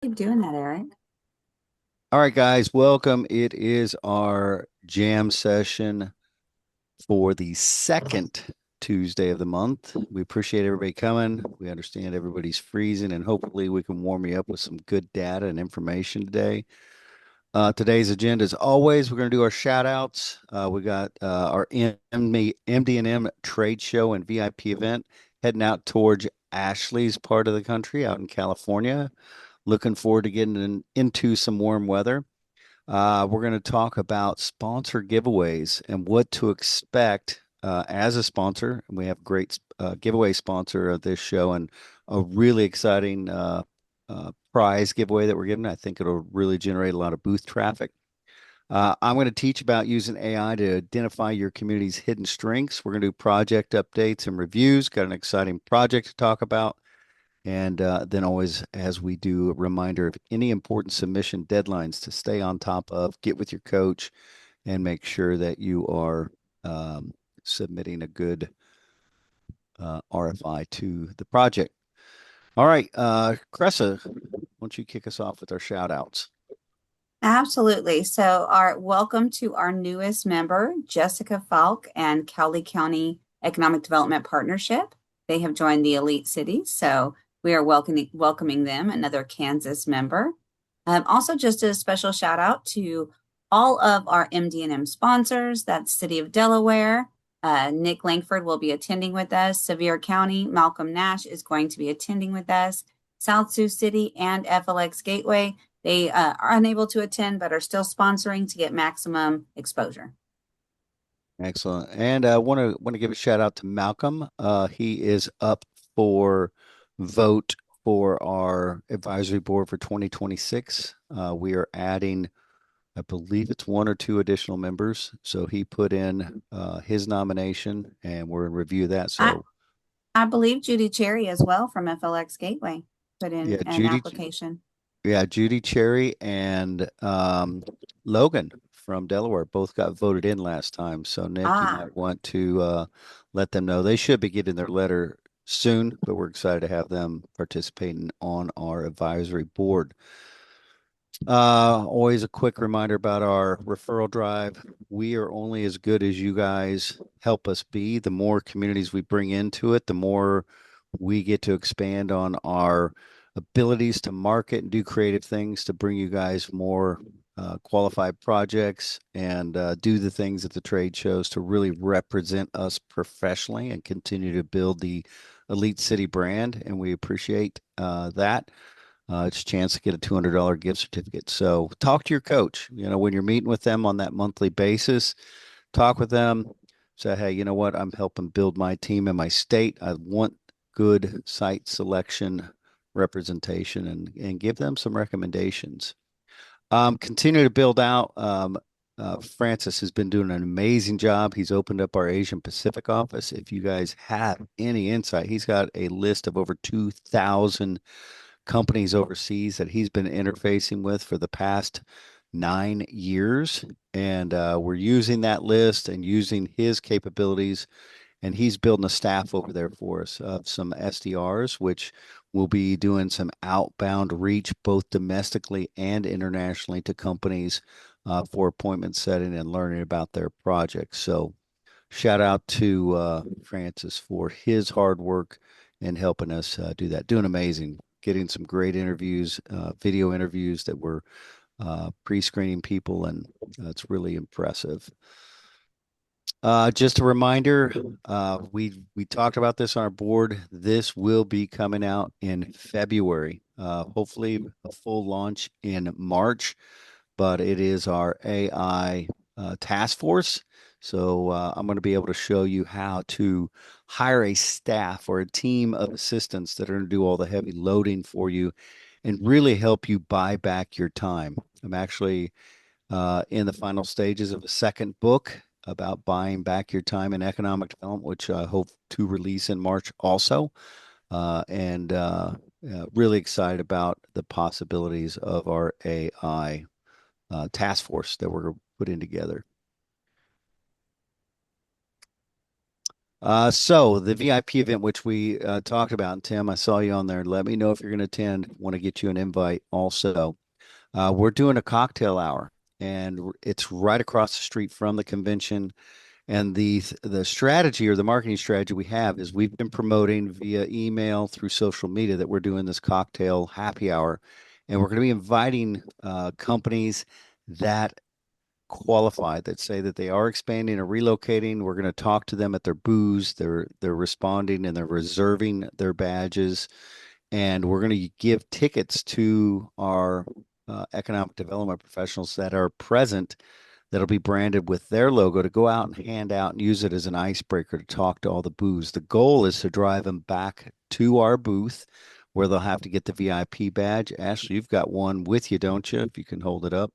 Keep doing that, Eric. All right, guys, welcome. It is our jam session for the second Tuesday of the month. We appreciate everybody coming. We understand everybody's freezing, and hopefully, we can warm you up with some good data and information today. Today's agenda, as always, we're going to do our shout outs. We got our MD&M trade show and VIP event heading out towards Ashley's part of the country out in California. Looking forward to getting into some warm weather. We're going to talk about sponsor giveaways and what to expect as a sponsor. And we have a great giveaway sponsor of this show and a really exciting prize giveaway that we're giving. I think it'll really generate a lot of booth traffic. I'm going to teach about using AI to identify your community's hidden strengths. We're going to do project updates and reviews. Got an exciting project to talk about. And then always, as we do, a reminder of any important submission deadlines to stay on top of, get with your coach, and make sure that you are submitting a good RFI to the project. All right, Cressa, why don't you kick us off with our shout outs? Absolutely. So, our welcome to our newest member, Jessica Falk and Cowley County Economic Development Partnership. They have joined the Elite Cities, so we are welcoming them, another Kansas member. Also, just a special shout out to all of our MD&M sponsors. That's City of Delaware. Nick Langford will be attending with us. Sevier County, Malcolm Nash is going to be attending with us. South Sioux City and FLX Gateway. They are unable to attend, but are still sponsoring to get maximum exposure. Excellent. And I want to give a shout out to Malcolm. He is up for vote for our advisory board for 2026. We are adding, I believe it's one or two additional members. So he put in his nomination and we're in review of that. I, So I believe Judy Cherry as well from FLX Gateway put in yeah, an application. Judy Cherry and Logan from Delaware both got voted in last time. So Nick, you Ah, might want to let them know. They should be getting their letter soon, but we're excited to have them participating on our advisory board. Always a quick reminder about our referral drive. We are only as good as you guys help us be. The more communities we bring into it, the more we get to expand on our abilities to market and do creative things to bring you guys more qualified projects and do the things at the trade shows to really represent us professionally and continue to build the Elite City brand. And we appreciate that. It's a chance to get a $200 gift certificate. So talk to your coach. When you're meeting with them on that monthly basis, talk with them. Say, hey, you know what? I'm helping build my team in my state. I want good site selection representation and give them some recommendations. Continue to build out. Francis has been doing an amazing job. He's opened up our Asian Pacific office. If you guys have any insight, he's got a list of over 2,000 companies overseas that he's been interfacing with for the past 9 years. And we're using that list and using his capabilities. And he's building a staff over there for us of some SDRs, which will be doing some outbound reach both domestically and internationally to companies for appointment setting and learning about their projects. So shout out to Francis for his hard work and helping us do that. Doing amazing, getting some great interviews, video interviews that were pre-screening people, and it's really impressive. Just a reminder, we talked about this on our board. This will be coming out in February. Hopefully, a full launch in March, but it is our AI task force. So I'm going to be able to show you how to hire a staff or a team of assistants that are going to do all the heavy loading for you and really help you buy back your time. I'm actually in the final stages of a second book about buying back your time in economic development, which I hope to release in March also. And really excited about the possibilities of our AI task force that we're putting together. So the VIP event, which we talked about, and Tim, I saw you on there. Let me know if you're going to attend. Want to get you an invite also. We're doing a cocktail hour, and it's right across the street from the convention. And the strategy or the marketing strategy we have is we've been promoting via email through social media that we're doing this cocktail happy hour, and we're going to be inviting companies that qualify that say that they are expanding or relocating. We're going to talk to them at their booths. They're responding and they're reserving their badges, and we're going to give tickets to our economic development professionals that are present that'll be branded with their logo to go out and hand out and use it as an icebreaker to talk to all the booths. The goal is to drive them back to our booth where they'll have to get the VIP badge. Ashley, you've got one with you, don't you? If you can hold it up.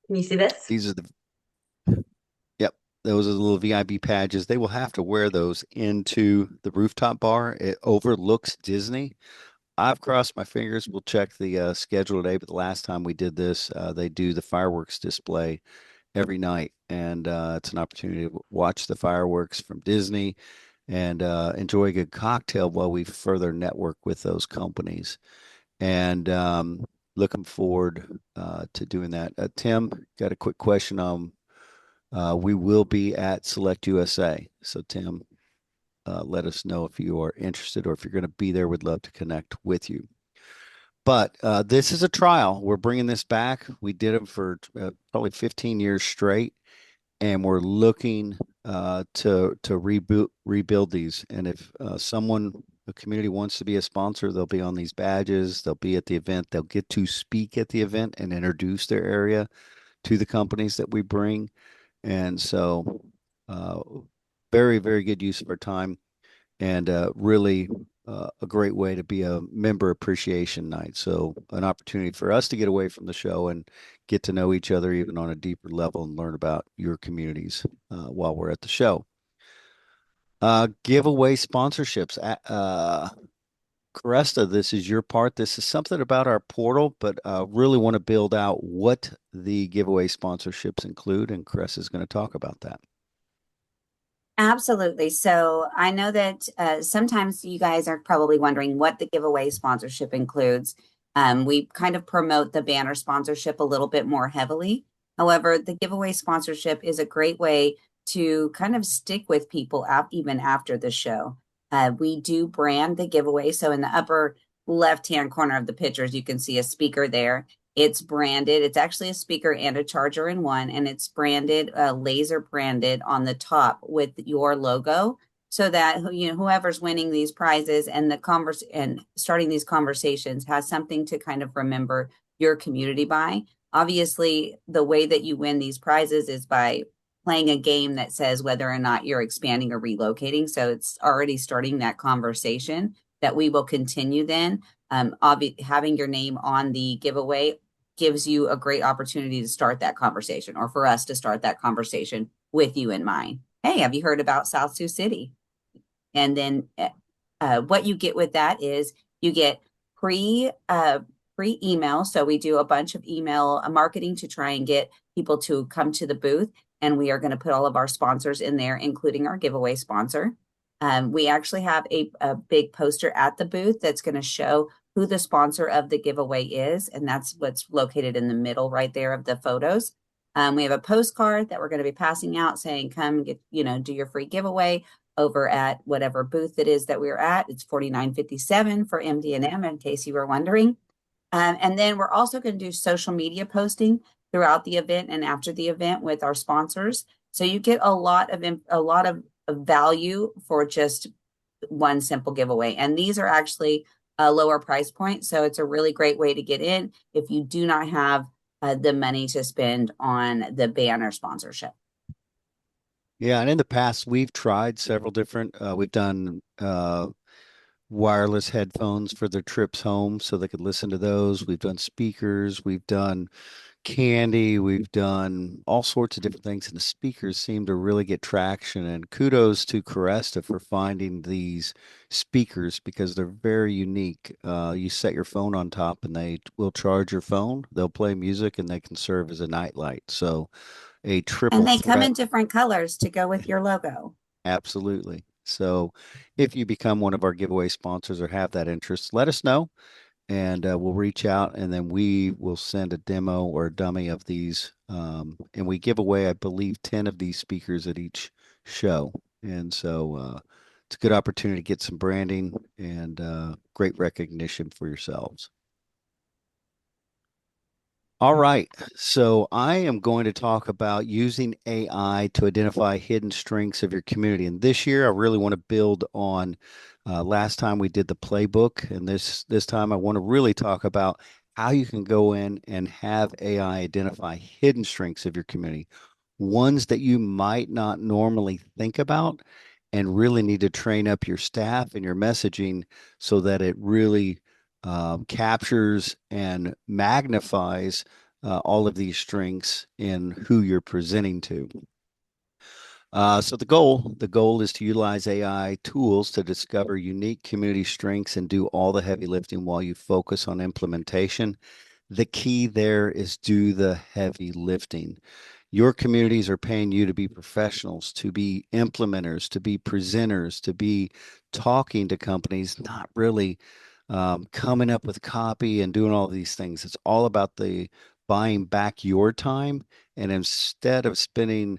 Can you see this? These are the, yep, those are the little VIP badges. They will have to wear those into the rooftop bar. It overlooks Disney. I've crossed my fingers. We'll check the schedule today, but the last time we did this, they do the fireworks display every night, and it's an opportunity to watch the fireworks from Disney and enjoy a good cocktail while we further network with those companies. And looking forward to doing that. Tim, got a quick question on. We will be at Select USA, so Tim, let us know if you are interested or if you're going to be there. We'd love to connect with you. But this is a trial. We're bringing this back. We did it for probably 15 years straight, and we're looking to rebuild these. And if someone, a community wants to be a sponsor, they'll be on these badges. They'll be at the event. They'll get to speak at the event and introduce their area to the companies that we bring. And so, uh, very, very good use of our time, and really a great way to be a member appreciation night. So, an opportunity for us to get away from the show and get to know each other even on a deeper level and learn about your communities while we're at the show. Giveaway sponsorships. Cresta, this is your part. This is something about our portal, but really want to build out what the giveaway sponsorships include, and Cresta is going to talk about that. Absolutely. So I know that sometimes you guys are probably wondering what the giveaway sponsorship includes. We kind of promote the banner sponsorship a little bit more heavily. However, the giveaway sponsorship is a great way to kind of stick with people even after the show. We do brand the giveaway. So in the upper left-hand corner of the pictures, you can see a speaker there. It's branded. It's actually a speaker and a charger in one, and it's branded, laser branded on the top with your logo, so that whoever's winning these prizes and the converse and starting these conversations has something to kind of remember your community by. Obviously, the way that you win these prizes is by playing a game that says whether or not you're expanding or relocating. So it's already starting that conversation that we will continue then. Having your name on the giveaway gives you a great opportunity to start that conversation, or for us to start that conversation with you in mind. Hey, have you heard about South Sioux City? And then what you get with that is you get pre pre email. So we do a bunch of email marketing to try and get people to come to the booth, and we are going to put all of our sponsors in there, including our giveaway sponsor. We actually have a big poster at the booth that's going to show who the sponsor of the giveaway is, and that's what's located in the middle right there of the photos. We have a postcard that we're going to be passing out saying, come get, do your free giveaway over at whatever booth it is that we're at. It's 4957 for MD&M, in case you were wondering. And then we're also going to do social media posting throughout the event and after the event with our sponsors. So you get a lot of value for just one simple giveaway. And these are actually a lower price point. So it's a really great way to get in if you do not have the money to spend on the banner sponsorship. Yeah, and in the past, we've tried several different, we've done wireless headphones for their trips home so they could listen to those. We've done speakers, we've done candy, we've done all sorts of different things, and the speakers seem to really get traction. And kudos to Caresta for finding these speakers because they're very unique. You set your phone on top and they will charge your phone, they'll play music, and they can serve as a nightlight. So a And triple they come threat. in different colors to go with your logo. Absolutely. So if you become one of our giveaway sponsors or have that interest, let us know and we'll reach out and then we will send a demo or a dummy of these. And we give away, I believe, 10 of these speakers at each show. And so it's a good opportunity to get some branding and great recognition for yourselves. All right. So I am going to talk about using AI to identify hidden strengths of your community. And this year, I really want to build on last time we did the playbook, and this time I want to really talk about how you can go in and have AI identify hidden strengths of your community, ones that you might not normally think about, and really need to train up your staff and your messaging so that it really captures and magnifies all of these strengths in who you're presenting to. So the goal is to utilize AI tools to discover unique community strengths and do all the heavy lifting while you focus on implementation. The key there is do the heavy lifting. Your communities are paying you to be professionals, to be implementers, to be presenters, to be talking to companies, not really coming up with copy and doing all these things. It's all about the buying back your time. And instead of spending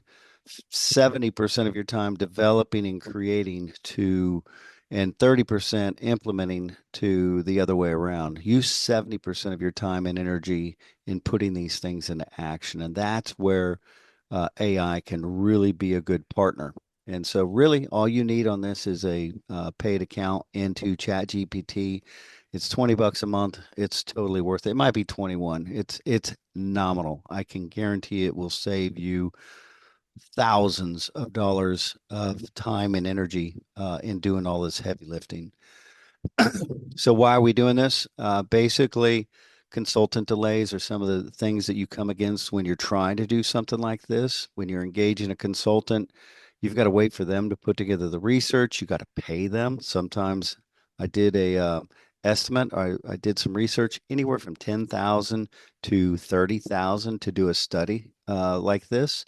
70% of your time developing and creating to and 30% implementing to the other way around. Use 70% of your time and energy in putting these things into action. And that's where AI can really be a good partner. And so, really, all you need on this is a paid account into ChatGPT. It's $20 a month. It's totally worth it. It might be 21. It's nominal. I can guarantee it will save you thousands of dollars of time and energy in doing all this heavy lifting. So why are we doing this? Basically, consultant delays are some of the things that you come against when you're trying to do something like this. When you're engaging a consultant, you've got to wait for them to put together the research. You got to pay them. Sometimes I did a estimate. I did some research, anywhere from 10,000 to 30,000 to do a study like this.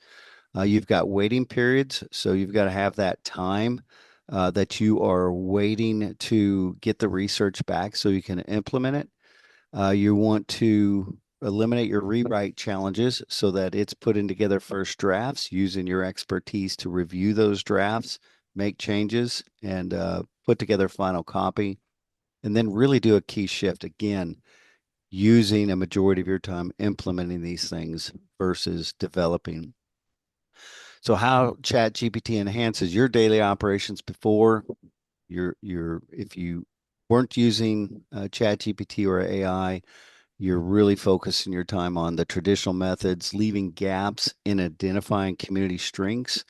You've got waiting periods, so you've got to have that time that you are waiting to get the research back so you can implement it. You want to eliminate your rewrite challenges so that it's putting together first drafts using your expertise to review those drafts, make changes, and put together final copy. And then really do a key shift again, using a majority of your time implementing these things versus developing. So how ChatGPT enhances your daily operations before your if you weren't using ChatGPT or AI, you're really focusing your time on the traditional methods, leaving gaps in identifying community strengths.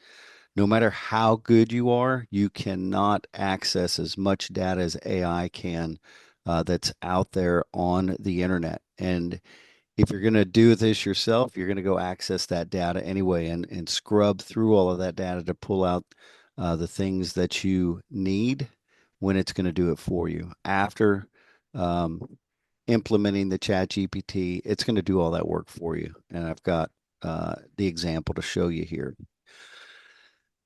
No matter how good you are, you cannot access as much data as AI can that's out there on the internet. And if you're going to do this yourself, you're going to go access that data anyway and scrub through all of that data to pull out the things that you need when it's going to do it for you. After um, implementing the chat GPT, it's going to do all that work for you. And I've got the example to show you here.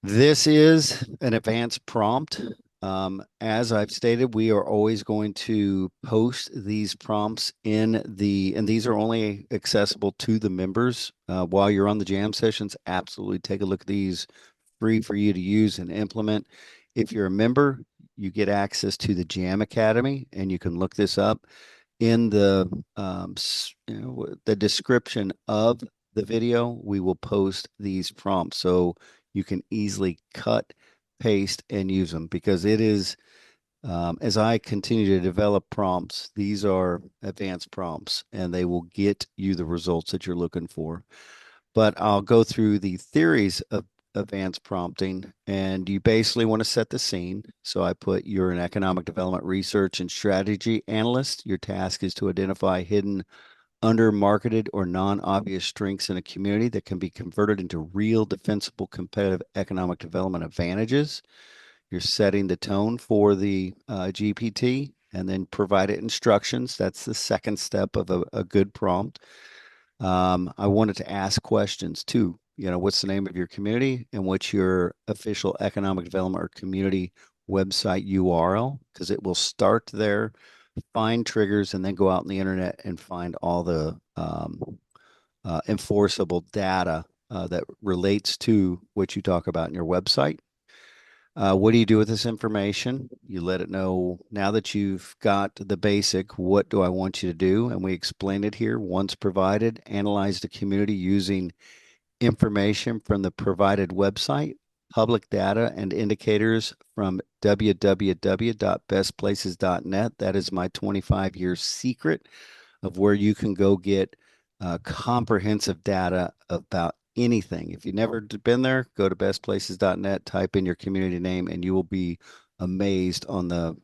This is an advanced prompt. As I've stated, we are always going to post these prompts and these are only accessible to the members. While you're on the jam sessions, absolutely take a look at these, free for you to use and implement. If you're a member, you get access to the Jam Academy, and you can look this up in the description of the video. We will post these prompts so you can easily cut, paste, and use them because it is as I continue to develop prompts, these are advanced prompts and they will get you the results that you're looking for. But I'll go through the theories of advanced prompting, and you basically want to set the scene. So I put you're an economic development research and strategy analyst. Your task is to identify hidden, under-marketed, or non-obvious strengths in a community that can be converted into real, defensible, competitive economic development advantages. You're setting the tone for the GPT and then provide it instructions. That's the second step of a good prompt. I wanted to ask questions too. what's the name of your community and what's your official economic development or community website URL, because it will start there, find triggers, and then go out on the internet and find all the enforceable data that relates to what you talk about in your website. What do you do with this information? You let it know now that you've got the basic, what do I want you to do? And we explain it here. Once provided, analyze the community using information from the provided website, public data and indicators from www.bestplaces.net. That is my 25-year secret of where you can go get comprehensive data about anything. If you've never been there, go to bestplaces.net, type in your community name, and you will be amazed on the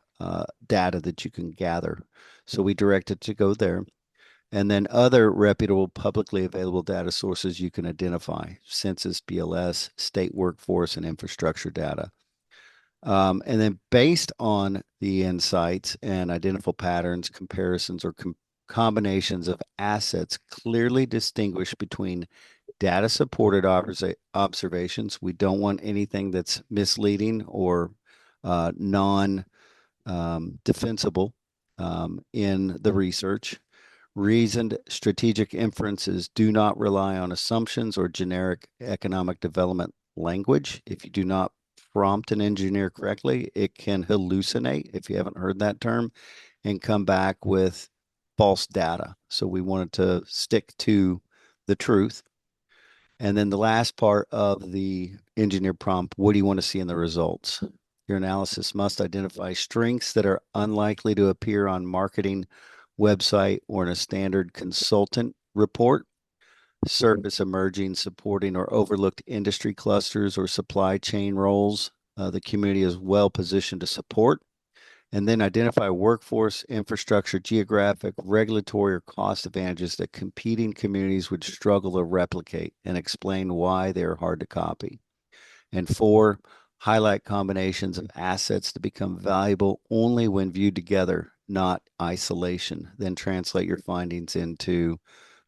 data that you can gather. So we direct it to go there. And then other reputable publicly available data sources you can identify: census, BLS, state workforce, and infrastructure data. And then based on the insights and identifiable patterns, comparisons, or combinations of assets clearly distinguish between data supported observations. We don't want anything that's misleading or non defensible in the research. Reasoned strategic inferences do not rely on assumptions or generic economic development language. If you do not prompt an engineer correctly, it can hallucinate, if you haven't heard that term, and come back with false data. So we wanted to stick to the truth. And then the last part of the engineer prompt, what do you want to see in the results? Your analysis must identify strengths that are unlikely to appear on marketing website or in a standard consultant report. Surface emerging, supporting, or overlooked industry clusters or supply chain roles the community is well positioned to support. And then identify workforce, infrastructure, geographic, regulatory, or cost advantages that competing communities would struggle to replicate, and explain why they are hard to copy. And four, highlight combinations of assets to become valuable only when viewed together, not isolation. Then translate your findings into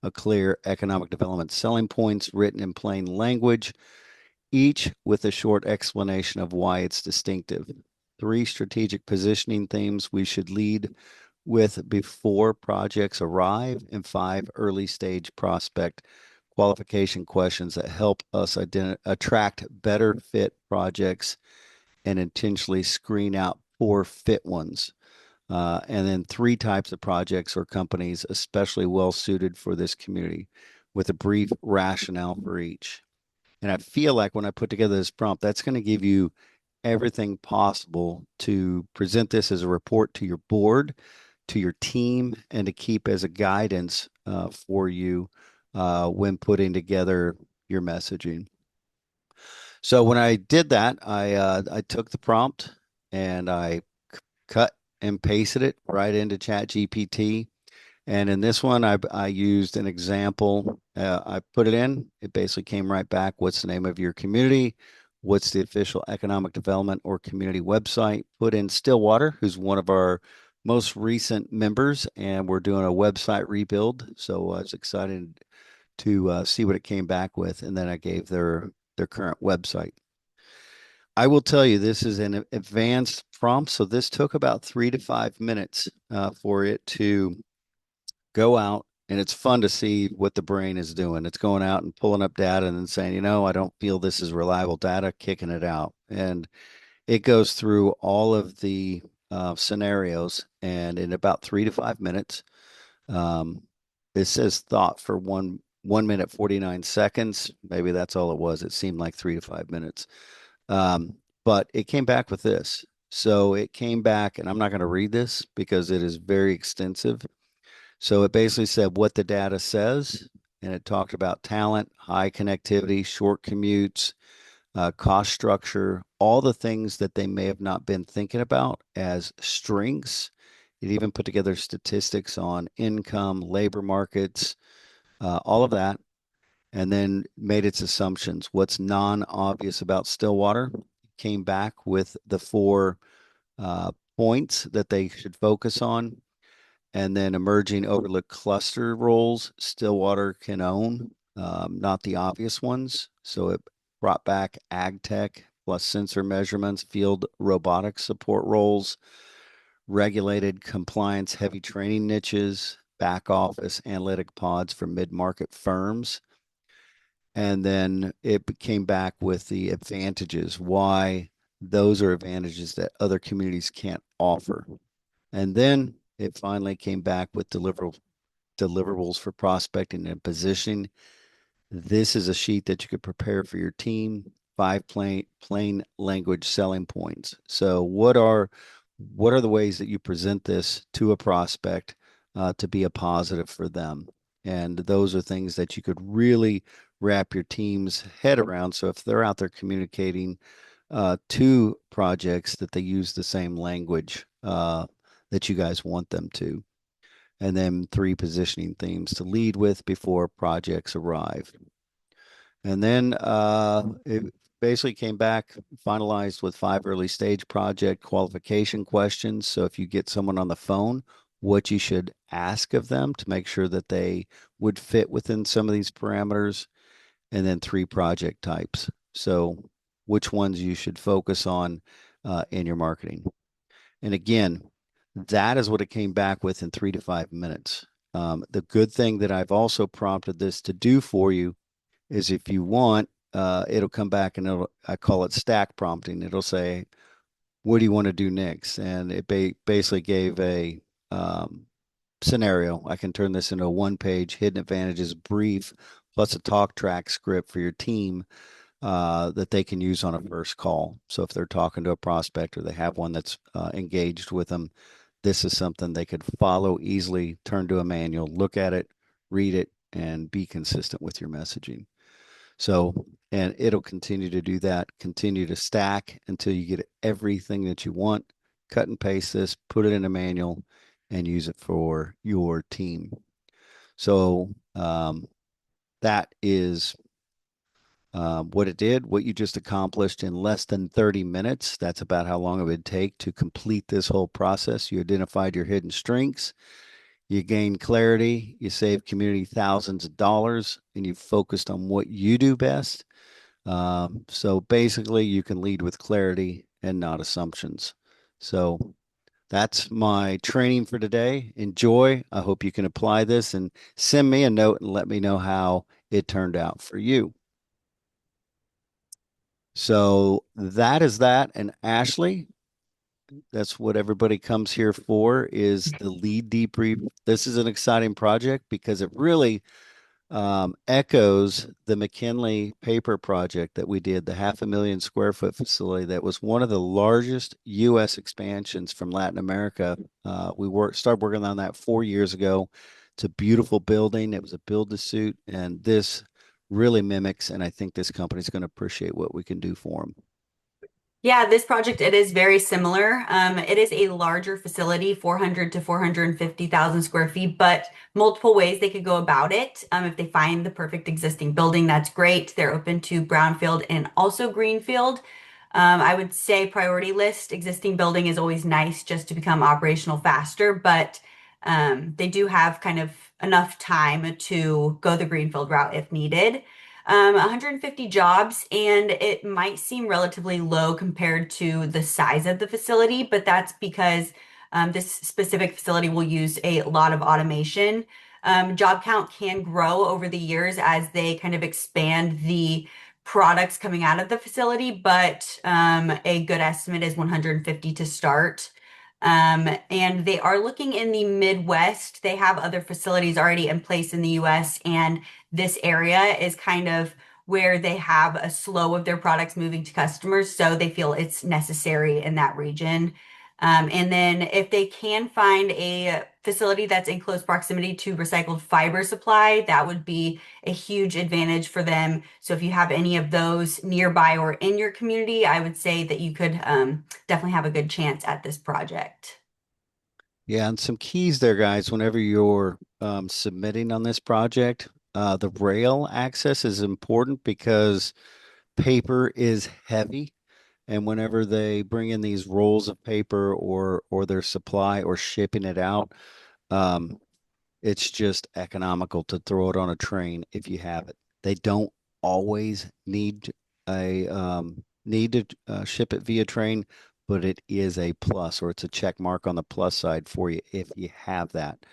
a clear economic development selling points written in plain language, each with a short explanation of why it's distinctive. Three strategic positioning themes we should lead with before projects arrive, and five early stage prospect qualification questions that help us attract better fit projects and intentionally screen out poor fit ones. And then three types of projects or companies especially well suited for this community, with a brief rationale for each. And I feel like when I put together this prompt, that's going to give you everything possible to present this as a report to your board, to your team, and to keep as a guidance for you when putting together your messaging. So when I did that, I took the prompt and I cut and pasted it right into ChatGPT. And in this one, I used an example. I put it in. It basically came right back. What's the name of your community? What's the official economic development or community website? Put in Stillwater, who's one of our most recent members, and we're doing a website rebuild. So I was excited to see what it came back with, and then I gave their current website. I will tell you, this is an advanced prompt, so this took about 3 to 5 minutes for it to go out, and it's fun to see what the brain is doing. It's going out and pulling up data and then saying, I don't feel this is reliable data, kicking it out. And it goes through all of the scenarios, and in about 3 to 5 minutes, um, it says thought for 1 minute 49 seconds. Maybe that's all it was. It seemed like 3 to 5 minutes. But it came back with this. So it came back, and I'm not going to read this because it is very extensive. So it basically said what the data says, and it talked about talent, high connectivity, short commutes, cost structure, all the things that they may have not been thinking about as strengths. It even put together statistics on income, labor markets, all of that, and then made its assumptions. What's non-obvious about Stillwater? Came back with the four points that they should focus on. And then emerging overlooked cluster roles Stillwater can own. not the obvious ones. So it brought back ag tech plus sensor measurements, field robotics support roles, regulated compliance heavy training niches, back office analytic pods for mid-market firms. And then it came back with the advantages, why those are advantages that other communities can't offer. And then it finally came back with deliverables for prospecting and positioning. This is a sheet that you could prepare for your team, five plain language selling points. So what are the ways that you present this to a prospect to be a positive for them? And those are things that you could really wrap your team's head around. So if they're out there communicating to projects, that they use the same language that you guys want them to. And then three positioning themes to lead with before projects arrive. And then it basically came back, finalized with five early stage project qualification questions. So if you get someone on the phone, what you should ask of them to make sure that they would fit within some of these parameters, and then three project types. So which ones you should focus on in your marketing. And again, that is what it came back with in 3 to 5 minutes. The good thing that I've also prompted this to do for you is if you want, it'll come back and I call it stack prompting. It'll say, what do you want to do next? And it basically gave a scenario. I can turn this into a one-page hidden advantages brief plus a talk track script for your team that they can use on a first call. So if they're talking to a prospect or they have one that's engaged with them, this is something they could follow easily, turn to a manual, look at it, read it, and be consistent with your messaging. So, and it'll continue to do that, continue to stack until you get everything that you want. Cut and paste this, put it in a manual, and use it for your team. So, that is what it did, what you just accomplished in less than 30 minutes. That's about how long it would take to complete this whole process. You identified your hidden strengths, you gained clarity, you saved community thousands of dollars, and you focused on what you do best. So basically, you can lead with clarity and not assumptions. So that's my training for today. Enjoy. I hope you can apply this and send me a note and let me know how it turned out for you. So that is that. And Ashley, that's what everybody comes here for is the lead debrief. This is an exciting project because it really echoes the McKinley paper project that we did, the 500,000 square foot facility that was one of the largest U.S. expansions from Latin America. Started working on that 4 years ago. It's a beautiful building. It was a build to suit, and this really mimics, and I think this company's going to appreciate what we can do for them. Yeah, this project, it is very similar. It is a larger facility, 400 to 450,000 square feet, but multiple ways they could go about it. If they find the perfect existing building, that's great. They're open to brownfield and also greenfield. I would say priority list, existing building is always nice just to become operational faster, but they do have kind of enough time to go the greenfield route if needed. 150 jobs, and it might seem relatively low compared to the size of the facility, but that's because this specific facility will use a lot of automation. Job count can grow over the years as they kind of expand the products coming out of the facility, but a good estimate is 150 to start. And they are looking in the Midwest. They have other facilities already in place in the US, and this area is kind of where they have a slow of their products moving to customers, so they feel it's necessary in that region. And then if they can find a facility that's in close proximity to recycled fiber supply, that would be a huge advantage for them. So if you have any of those nearby or in your community, I would say that you could definitely have a good chance at this project. Yeah, and some keys there, guys, whenever you're submitting on this project, the rail access is important because paper is heavy. And whenever they bring in these rolls of paper or their supply or shipping it out, um, it's just economical to throw it on a train if you have it. They don't always need to ship it via train, but it is a plus, or it's a check mark on the plus side for you if you have that.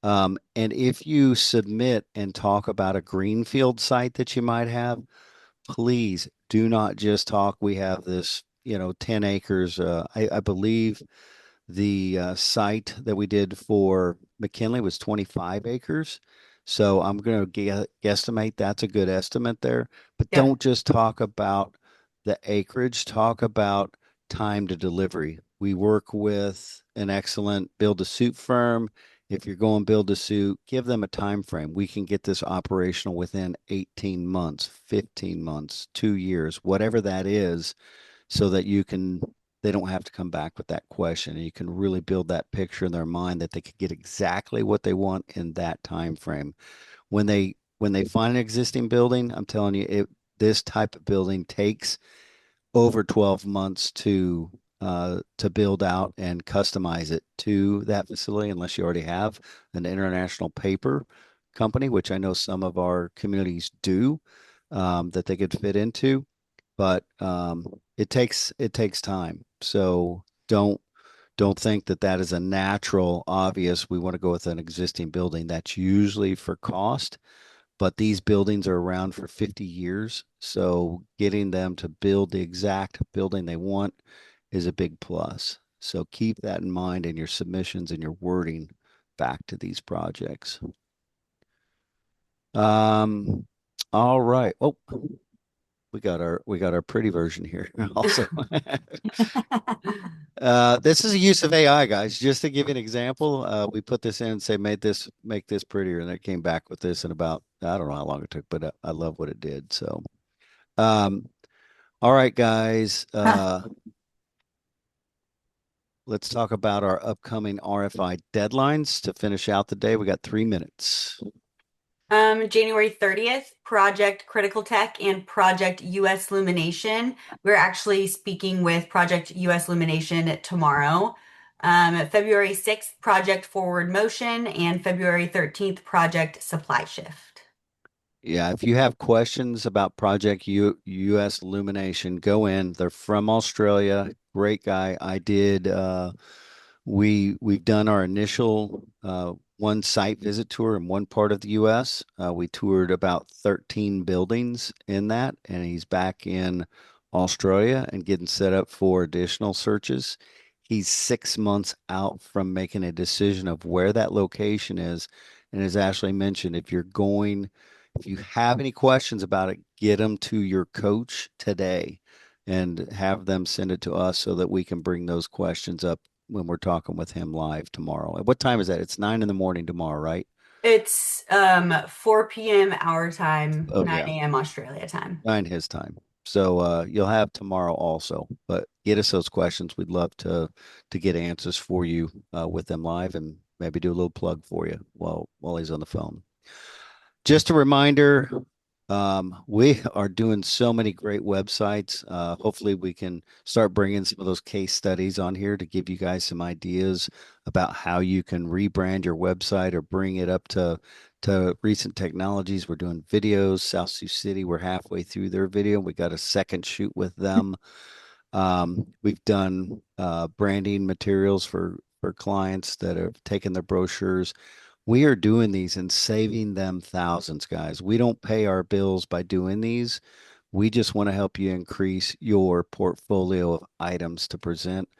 And if you submit and talk about a greenfield site that you might have, please do not just talk. We have this, 10 acres. I believe the site that we did for McKinley was 25 acres. So I'm going to guesstimate that's a good estimate there. But Yep. don't just talk about the acreage, talk about time to delivery. We work with an excellent build to suit firm. If you're going build to suit, give them a time frame. We can get this operational within 18 months, 15 months, 2 years, whatever that is, so that they don't have to come back with that question, and you can really build that picture in their mind that they could get exactly what they want in that time frame. When they find an existing building, I'm telling you, this type of building takes over 12 months to build out and customize it to that facility, unless you already have an international paper company, which I know some of our communities do, that they could fit into. But it takes time. So don't think that that is a natural, obvious. We want to go with an existing building. That's usually for cost, but these buildings are around for 50 years. So getting them to build the exact building they want is a big plus. So keep that in mind in your submissions and your wording back to these projects. Um, all right. Oh, we got our pretty version here also. This is a use of AI, guys. Just to give you an example, we put this in and say, make this prettier, and it came back with this in about, I don't know how long it took, but I love what it did. So, um, all right, guys, let's talk about our upcoming RFI deadlines to finish out the day. We got 3 minutes. January 30th, Project Critical Tech and Project US Lumination. We're actually speaking with Project US Lumination tomorrow. February 6th, Project Forward Motion, and February 13th, Project Supply Shift. Yeah, if you have questions about Project US Illumination, go in. They're from Australia. Great guy. We've done our initial one site visit tour in one part of the US. We toured about 13 buildings in that, and he's back in Australia and getting set up for additional searches. He's 6 months out from making a decision of where that location is. And as Ashley mentioned, if you have any questions about it, get them to your coach today and have them send it to us so that we can bring those questions up when we're talking with him live tomorrow. What time is that? It's 9 in the morning tomorrow, right? It's 4 p.m. our time, Oh 9 yeah, a.m. Australia time. 9 his time. So you'll have tomorrow also. But get us those questions. We'd love to get answers for you with them live, and maybe do a little plug for you while he's on the phone. Just a reminder, we are doing so many great websites. Hopefully, we can start bringing some of those case studies on here to give you guys some ideas about how you can rebrand your website or bring it up to recent technologies. We're doing videos. South Sioux City, we're halfway through their video. We got a second shoot with them. We've done branding materials for clients that have taken their brochures. We are doing these and saving them thousands, guys. We don't pay our bills by doing these. We just want to help you increase your portfolio of items to present.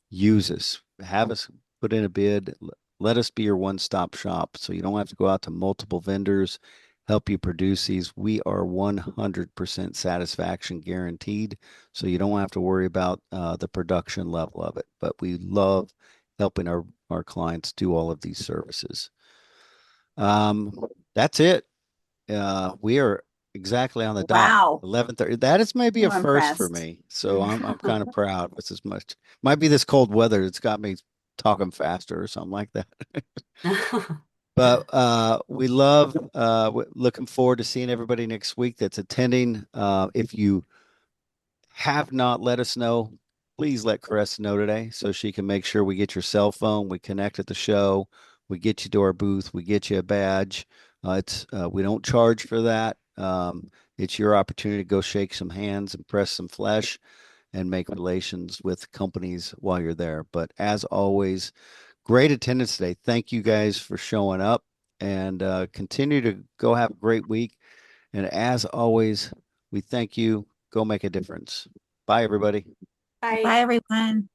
Use us. Have us put in a bid. Let us be your one-stop shop so you don't have to go out to multiple vendors, help you produce these. We are 100% satisfaction guaranteed, so you don't have to worry about the production level of it. But we love helping our clients do all of these services. Um, that's it. We are exactly on the dot. Wow. 11:30. That is maybe a I'm first for impressed. me. So I'm kind of proud with as much. Might be this cold weather. It's got me talking faster or something like that. But we love looking forward to seeing everybody next week that's attending. If you have not let us know, please let Caressa know today so she can make sure we get your cell phone, we connect at the show, we get you to our booth, we get you a badge. It's we don't charge for that. It's your opportunity to go shake some hands and press some flesh and make relations with companies while you're there. But as always, great attendance today. Thank you guys for showing up and continue to go have a great week. And as always, we thank you. Go make a difference. Bye, everybody. Bye. Bye, everyone.